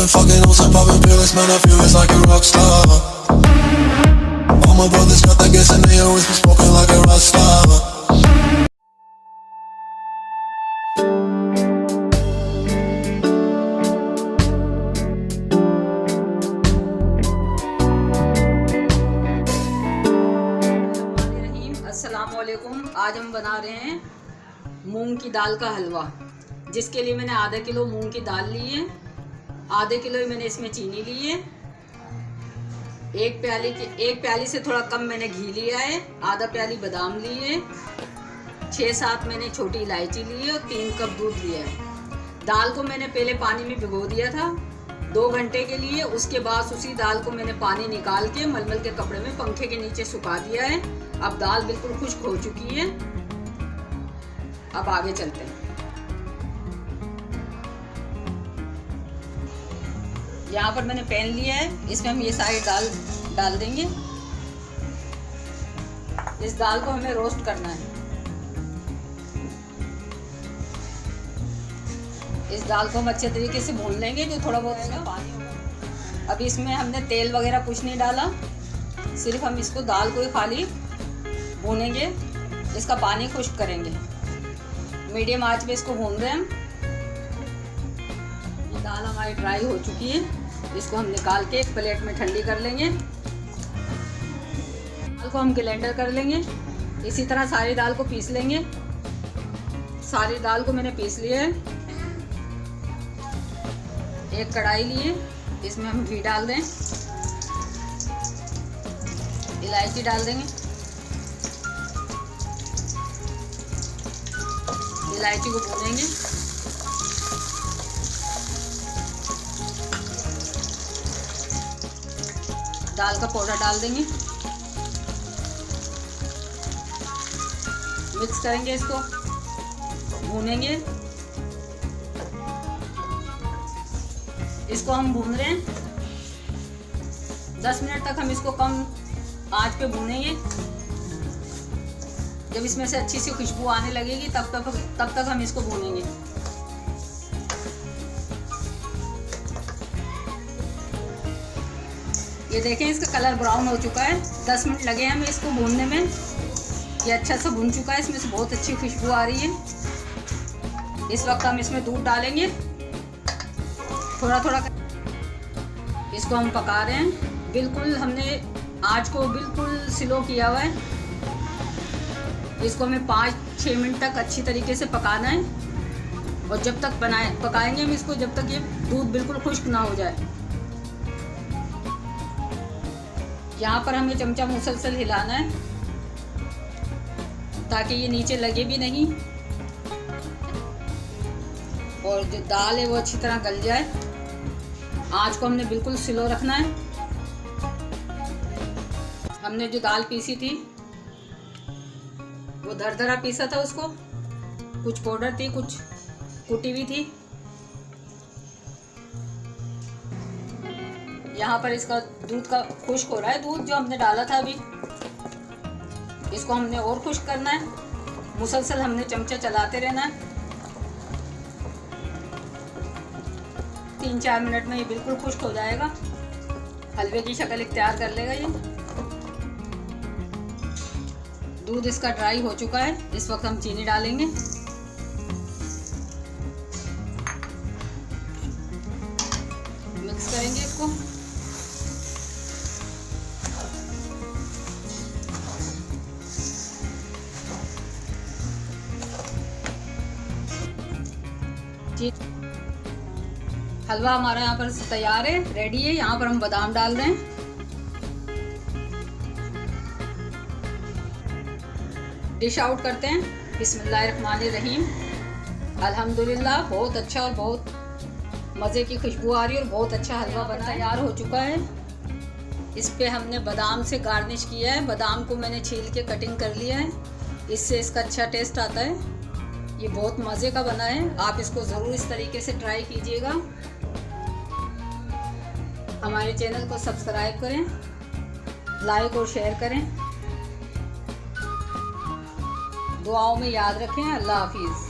been fucking on some poppin' pills, man, I feel it's like a rock star. All my brothers got that gas and they always be smoking like a rock star. अस्सलामुअलैकुम। आज हम बना रहे हैं मूंग की दाल का हलवा, जिसके लिए मैंने आधा किलो मूंग की दाल ली है, आधे किलो ही मैंने इसमें चीनी ली है, एक प्याली से थोड़ा कम मैंने घी लिया है, आधा प्याली बादाम ली है, 6-7 मैंने छोटी इलायची ली है और 3 कप दूध लिया है। दाल को मैंने पहले पानी में भिगो दिया था 2 घंटे के लिए। उसके बाद उसी दाल को मैंने पानी निकाल के मलमल के कपड़े में पंखे के नीचे सुखा दिया है। अब दाल बिल्कुल खुश्क हो चुकी है। अब आगे चलते हैं। यहाँ पर मैंने पैन लिया है, इसमें हम ये सारी दाल डाल देंगे। इस दाल को हमें रोस्ट करना है। इस दाल को हम अच्छे तरीके से भून लेंगे, जो थोड़ा बहुत इसमें पानी होगा। अभी इसमें हमने तेल वगैरह कुछ नहीं डाला, सिर्फ हम इसको दाल को ही खाली भूनेंगे, इसका पानी खुश्क करेंगे। मीडियम आंच पे इसको भून रहे हैं हम। ये दाल हमारी ड्राई हो चुकी है, इसको हम निकाल के एक प्लेट में ठंडी कर लेंगे। दाल को हम ग्राइंडर कर लेंगे। इसी तरह सारी दाल को पीस लेंगे। सारी दाल को मैंने पीस लिया है। एक कढ़ाई लिए, इसमें हम घी डाल दें, इलायची डाल देंगे। इलायची को भूनेंगे। दाल का पाउडर डाल देंगे, मिक्स करेंगे, इसको भूनेंगे। इसको हम भून रहे हैं 10 मिनट तक। हम इसको कम आंच पे भूनेंगे। जब इसमें से अच्छी सी खुशबू आने लगेगी तब तक हम इसको भूनेंगे। ये देखें, इसका कलर ब्राउन हो चुका है। 10 मिनट लगे हमें इसको भूनने में। ये अच्छा सा भून चुका है, इसमें से बहुत अच्छी खुशबू आ रही है। इस वक्त हम इसमें दूध डालेंगे, थोड़ा थोड़ा। इसको हम पका रहे हैं। बिल्कुल हमने आंच को बिल्कुल स्लो किया हुआ है। इसको हमें 5-6 मिनट तक अच्छी तरीके से पकाना है। और जब तक पकाएंगे हम इसको, जब तक ये दूध बिल्कुल खुश्क ना हो जाए। यहाँ पर हमें चमचा मुसलसल हिलाना है ताकि ये नीचे लगे भी नहीं और जो दाल है वो अच्छी तरह गल जाए। आंच को हमने बिल्कुल स्लो रखना है। हमने जो दाल पीसी थी वो दरदरा पीसा था, उसको कुछ पाउडर थी, कुछ कुटी हुई थी। यहाँ पर इसका दूध का खुश्क हो रहा है। दूध जो हमने डाला था अभी, इसको हमने और खुश्क करना है। मुसलसल हमने चमचा चलाते रहना है। 3-4 मिनट में ये बिल्कुल खुश्क हो जाएगा। हलवे की शक्ल इख्तियार कर लेगा ये। दूध इसका ड्राई हो चुका है। इस वक्त हम चीनी डालेंगे। मिक्स करेंगे इसको। हलवा हमारा यहाँ पर तैयार है, रेडी है। यहाँ पर हम बादाम डाल रहे हैं। डिश आउट करते हैं। बिस्मिल्लाहिर्रहमानिर्रहीम। अल्हम्दुलिल्लाह, बहुत अच्छा और बहुत मज़े की खुशबू आ रही है और बहुत अच्छा हलवा बना तैयार हो चुका है। इस पे हमने बादाम से गार्निश किया है। बादाम को मैंने छील के कटिंग कर लिया है, इससे इसका अच्छा टेस्ट आता है। ये बहुत मज़े का बना है। आप इसको ज़रूर इस तरीके से ट्राई कीजिएगा। हमारे चैनल को सब्सक्राइब करें, लाइक और शेयर करें। दुआओं में याद रखें। अल्लाह हाफिज़।